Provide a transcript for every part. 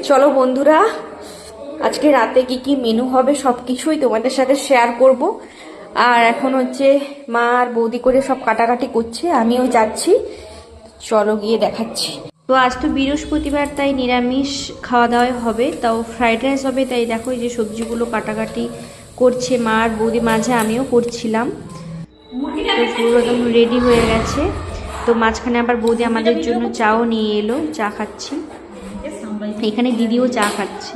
চলো বন্ধুরা, আজকে রাতে কি কি মেনু হবে সব কিছুই তোমাদের সাথে শেয়ার করব। আর এখন হচ্ছে মা আর বৌদি করে সব কাটাকাটি করছে, আমিও যাচ্ছি। চলো গিয়ে দেখাচ্ছি। তো আজ তো বৃহস্পতিবার, তাই নিরামিষ খাওয়া দাওয়া হবে, তাও ফ্রাইড রাইস হবে। তাই দেখো এই যে সবজিগুলো কাটাকাটি করছে মা আর বৌদি, মাঝে আমিও করছিলাম। তো পুরো একদম রেডি হয়ে গেছে। তো মাঝখানে আবার বৌদি আমাদের জন্য চাও নিয়ে এলো, চা খাচ্ছি। এখানে দিদিও চা খাচ্ছে।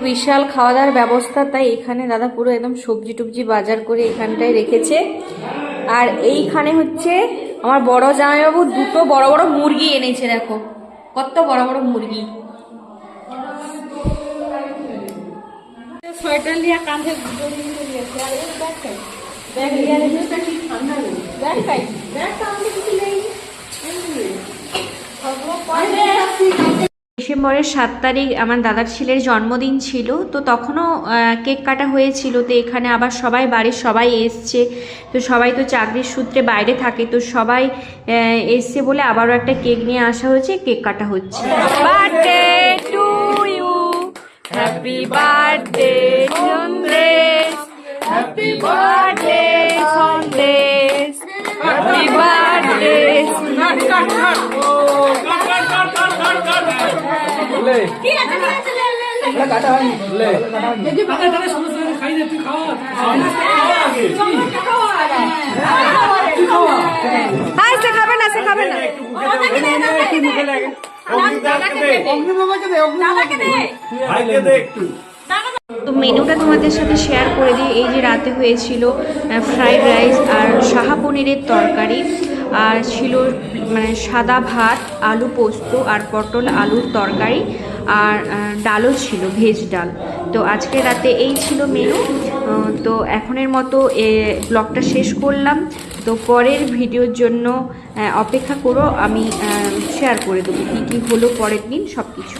বিশাল খাওয়া দাওয়ার ব্যবস্থা, তাই এখানে দাদা পুরো একদম সবজি টবজি বাজার করে এখানটায় রেখেছে। আর এইখানে হচ্ছে আমার বড় জামাইবাবু দুটো বড় বড় মুরগি এনেছে, দেখো কত বড় বড় মুরগি। সোয়েটার লিয়া কাঁধে ডিসেম্বরের 7 তারিখ আমার দাদার ছেলের জন্মদিন ছিল, তো তখনও কেক কাটা হয়েছিল। তো এখানে আবার সবাই, বাড়ির সবাই এসছে। তো সবাই তো চাকরির সূত্রে বাইরে থাকে, তো সবাই এসছে বলে আবারও একটা কেক নিয়ে আসা হয়েছে, কেক কাটা হচ্ছে। Birthday to you, happy birthday Sandesh, happy birthday Sandesh, happy birthday. তো মেনুটা তোমাদের সাথে শেয়ার করে দিই। এই যে রাতে হয়েছিল ফ্রাইড রাইস আর সাহা পনিরের তরকারি, আর ছিল মানে সাদা ভাত, আলু পোস্ত আর পটল আলুর তরকারি, আর ডালও ছিল, ভেজ ডাল। তো আজকে রাতে এই ছিল মেনু। তো এখনের মতো ব্লগটা শেষ করলাম। তো পরের ভিডিওর জন্য অপেক্ষা করো, আমি শেয়ার করে দেবো কী কী হলো পরের দিন সব কিছু।